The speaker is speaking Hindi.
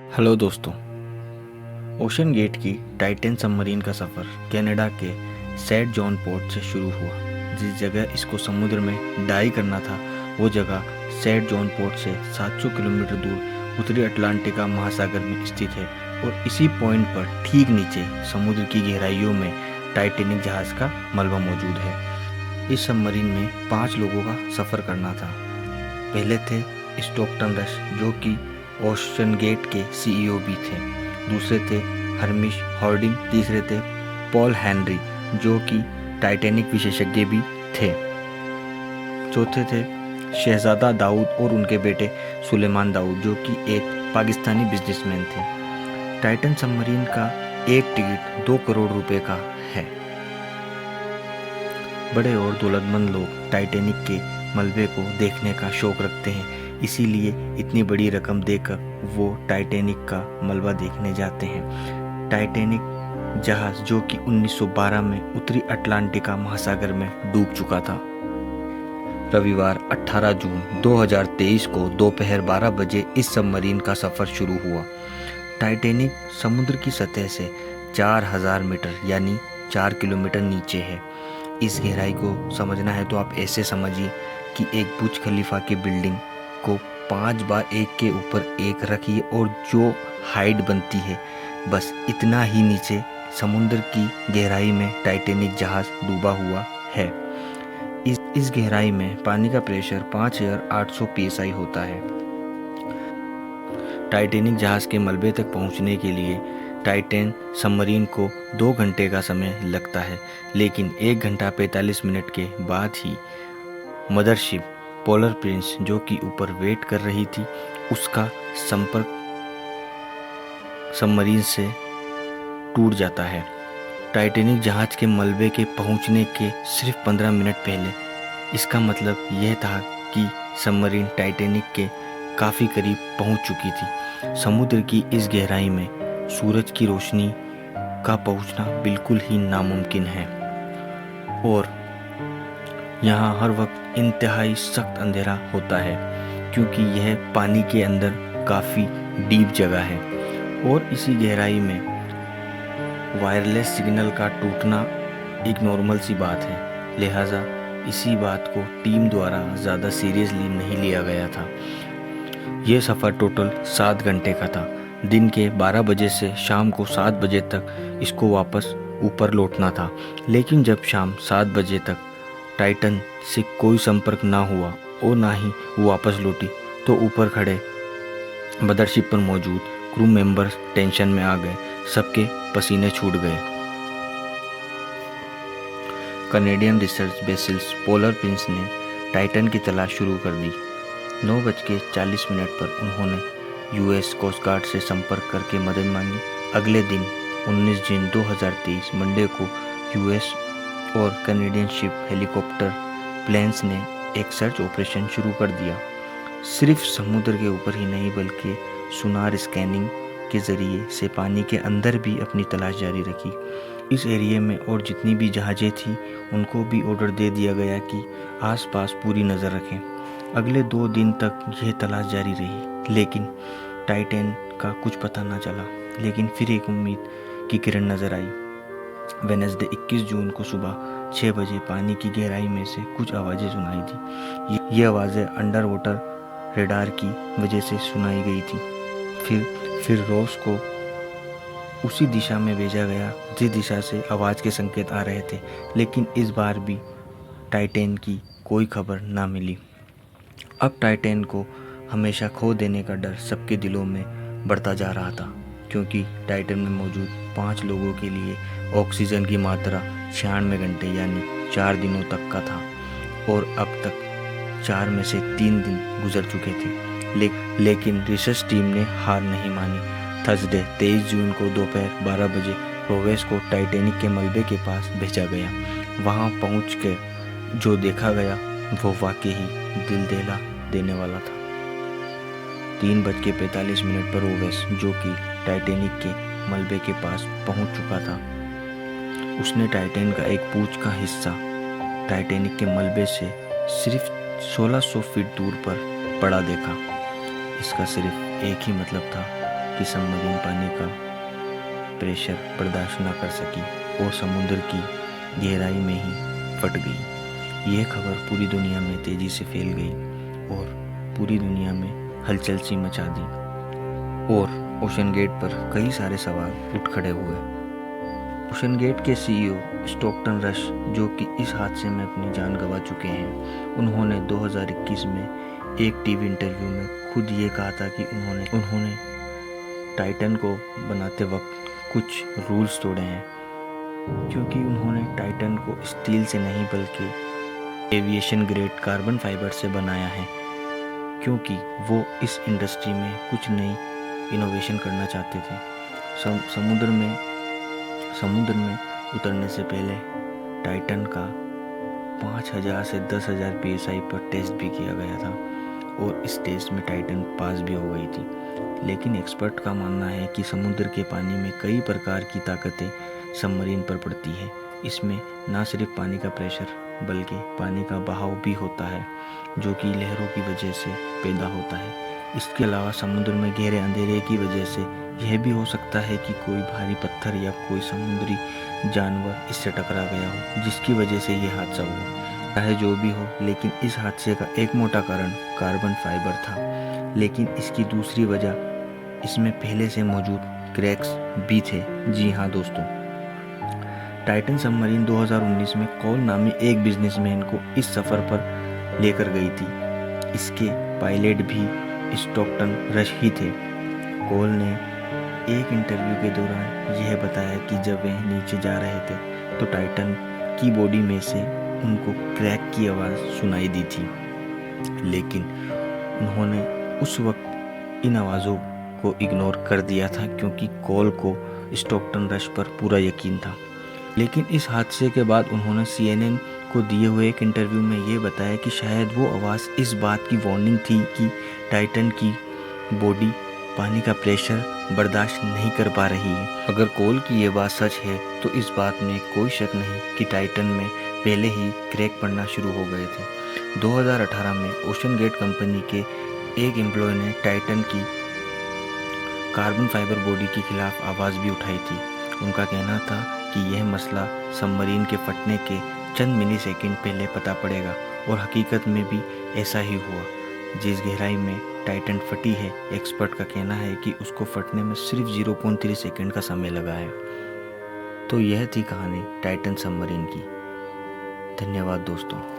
हेलो दोस्तों। ओशन गेट की टाइटन सबमरीन का सफ़र कनाडा के सेंट जॉन पोर्ट से शुरू हुआ। जिस जगह इसको समुद्र में डाई करना था वो जगह सेंट जॉन पोर्ट से 700 किलोमीटर दूर उत्तरी अटलांटिका महासागर में स्थित है और इसी पॉइंट पर ठीक नीचे समुद्र की गहराइयों में टाइटैनिक जहाज़ का मलबा मौजूद है। इस सबमरीन में 5 लोगों का सफ़र करना था। पहले थे स्टोकटन रश जो कि ओशन गेट के सीईओ भी थे। दूसरे थे हर्मिश हॉर्डिंग। तीसरे थे पॉल हेनरी जो कि टाइटैनिक विशेषज्ञ भी थे। चौथे थे शहजादा दाऊद और उनके बेटे सुलेमान दाऊद जो कि एक पाकिस्तानी बिजनेसमैन थे। टाइटन सबमरीन का एक टिकट 2 करोड़ रुपए का है। बड़े और दौलतमंद लोग टाइटैनिक के मलबे को देखने का शौक रखते हैं, इसीलिए इतनी बड़ी रकम देकर वो टाइटैनिक का मलबा देखने जाते हैं। टाइटैनिक जहाज़ जो कि 1912 में उत्तरी अटलांटिका महासागर में डूब चुका था। रविवार 18 जून 2023 को दोपहर 12 बजे इस सबमरीन का सफ़र शुरू हुआ। टाइटैनिक समुद्र की सतह से 4000 मीटर यानी 4 किलोमीटर नीचे है। इस गहराई को समझना है तो आप ऐसे समझिए कि एक बुर्ज खलीफा की बिल्डिंग को 5 बार एक के ऊपर एक रखिए और जो हाइट बनती है बस इतना ही नीचे समुद्र की गहराई में टाइटैनिक जहाज़ डूबा हुआ है। इस गहराई में पानी का प्रेशर 5800 psi होता है। टाइटैनिक जहाज़ के मलबे तक पहुंचने के लिए टाइटन सबमरीन को 2 घंटे का समय लगता है, लेकिन 1 घंटा 45 मिनट के बाद ही मदरशिप पोलर प्रिंस जो कि ऊपर वेट कर रही थी उसका संपर्क सबमरीन से टूट जाता है। टाइटैनिक जहाज़ के मलबे के पहुंचने के सिर्फ 15 मिनट पहले इसका मतलब यह था कि सबमरीन टाइटैनिक के काफ़ी करीब पहुंच चुकी थी। समुद्र की इस गहराई में सूरज की रोशनी का पहुंचना बिल्कुल ही नामुमकिन है और यहाँ हर वक्त इंतहाई सख्त अंधेरा होता है क्योंकि यह पानी के अंदर काफ़ी डीप जगह है और इसी गहराई में वायरलेस सिग्नल का टूटना एक नॉर्मल सी बात है। लिहाजा इसी बात को टीम द्वारा ज़्यादा सीरियसली नहीं लिया गया था। यह सफ़र टोटल 7 घंटे का था। दिन के 12 बजे से शाम को 7 बजे तक इसको वापस ऊपर लौटना था, लेकिन जब शाम 7 बजे तक टाइटन से कोई संपर्क ना हुआ और ना ही वो वापस लौटी तो ऊपर खड़े मदरशिप पर मौजूद क्रू मेंबर्स टेंशन में आ गए। सबके पसीने छूट गए। कनेडियन रिसर्च बेसिल्स पोलर प्रिंस ने टाइटन की तलाश शुरू कर दी। 9:40 पर उन्होंने यूएस कोस्ट गार्ड से संपर्क करके मदद मांगी। अगले दिन 19 जून 2023 मंडे को यूएस और कनेडियन शिप हेलीकॉप्टर प्लेन्स ने एक सर्च ऑपरेशन शुरू कर दिया। सिर्फ समुद्र के ऊपर ही नहीं बल्कि सुनार स्कैनिंग के ज़रिए से पानी के अंदर भी अपनी तलाश जारी रखी। इस एरिया में और जितनी भी जहाज़ें थी उनको भी ऑर्डर दे दिया गया कि आसपास पूरी नज़र रखें। अगले 2 दिन तक यह तलाश जारी रही, लेकिन टाइटन का कुछ पता न चला। लेकिन फिर एक उम्मीद की किरण नज़र आई। वेडनेसडे 21 जून को सुबह 6 बजे पानी की गहराई में से कुछ आवाज़ें सुनाई थी। ये आवाज़ें अंडर वाटर रेडार की वजह से सुनाई गई थी। फिर रॉस को उसी दिशा में भेजा गया जिस दिशा से आवाज़ के संकेत आ रहे थे, लेकिन इस बार भी टाइटन की कोई खबर ना मिली। अब टाइटन को हमेशा खो देने का डर सबके दिलों में बढ़ता जा रहा था, क्योंकि टाइटन में मौजूद 5 लोगों के लिए ऑक्सीजन की मात्रा 96 घंटे यानी 4 दिनों तक का था और अब तक 4 में से 3 दिन गुजर चुके थे। लेकिन रिसर्च टीम ने हार नहीं मानी। थर्सडे 23 जून को दोपहर 12 बजे रोवेस को टाइटैनिक के मलबे के पास भेजा गया। वहां पहुंच कर जो देखा गया वो वाकई ही दिल दहला देने वाला था। 3:45 पर रोवेस जो कि टाइटैनिक के मलबे के पास पहुंच चुका था, उसने टाइटैनिक का एक पूंछ का हिस्सा टाइटैनिक के मलबे से सिर्फ 1600 फीट दूर पर पड़ा देखा। इसका सिर्फ एक ही मतलब था, कि सबमरीन पानी का प्रेशर बर्दाश्त न कर सकी और समुद्र की गहराई में ही फट गई। यह खबर पूरी दुनिया में तेजी से फैल गई और पूरी दुनिया में हलचल सी मचा दी और ओशन गेट पर कई सारे सवाल उठ खड़े हुए। ओशन गेट के सीईओ स्टॉकटन रश, जो कि इस हादसे में अपनी जान गंवा चुके हैं, उन्होंने 2021 में एक टीवी इंटरव्यू में खुद ये कहा था कि उन्होंने टाइटन को बनाते वक्त कुछ रूल्स तोड़े हैं, क्योंकि उन्होंने टाइटन को स्टील से नहीं बल्कि एविएशन ग्रेड कार्बन फाइबर से बनाया है, क्योंकि वो इस इंडस्ट्री में कुछ नई इनोवेशन करना चाहते थे। समुद्र में उतरने से पहले टाइटन का 5000 से 10,000 PSI पर टेस्ट भी किया गया था और इस टेस्ट में टाइटन पास भी हो गई थी। लेकिन एक्सपर्ट का मानना है कि समुद्र के पानी में कई प्रकार की ताकतें सबमरीन पर पड़ती है। इसमें न सिर्फ पानी का प्रेशर बल्कि पानी का बहाव भी होता है, जो कि लहरों की वजह से पैदा होता है। इसके अलावा समुद्र में गहरे अंधेरे की वजह से यह भी हो सकता है कि कोई भारी पत्थर या कोई समुद्री जानवर इससे टकरा गया हो, जिसकी वजह से यह हादसा हुआ। चाहे जो भी हो, लेकिन इस हादसे का एक मोटा कारण कार्बन फाइबर था। लेकिन इसकी दूसरी वजह इसमें पहले से मौजूद क्रैक्स भी थे। जी हाँ दोस्तों, टाइटन सबमरीन 2019 में कॉल नामी एक बिजनेसमैन को इस सफ़र पर लेकर गई थी। इसके पायलट भी स्टॉकटन रश ही थे। कॉल ने एक इंटरव्यू के दौरान यह बताया कि जब वह नीचे जा रहे थे तो टाइटन की बॉडी में से उनको क्रैक की आवाज़ सुनाई दी थी, लेकिन उन्होंने उस वक्त इन आवाज़ों को इग्नोर कर दिया था, क्योंकि कॉल को स्टॉकटन रश पर पूरा यकीन था। लेकिन इस हादसे के बाद उन्होंने CNN को दिए हुए एक इंटरव्यू में ये बताया कि शायद वो आवाज़ इस बात की वार्निंग थी कि टाइटन की बॉडी पानी का प्रेशर बर्दाश्त नहीं कर पा रही है। अगर कॉल की ये बात सच है तो इस बात में कोई शक नहीं कि टाइटन में पहले ही क्रैक पड़ना शुरू हो गए थे। 2018 में ओशन गेट कंपनी के एक एम्प्लॉय ने टाइटन की कार्बन फाइबर बॉडी के खिलाफ आवाज़ भी उठाई थी। उनका कहना था कि यह मसला सबमरीन के फटने के चंद मिलीसेकंड पहले पता पड़ेगा, और हकीकत में भी ऐसा ही हुआ। जिस गहराई में टाइटन फटी है, एक्सपर्ट का कहना है कि उसको फटने में सिर्फ 0.3 सेकंड का समय लगा है। तो यह थी कहानी टाइटन सबमरीन की। धन्यवाद दोस्तों।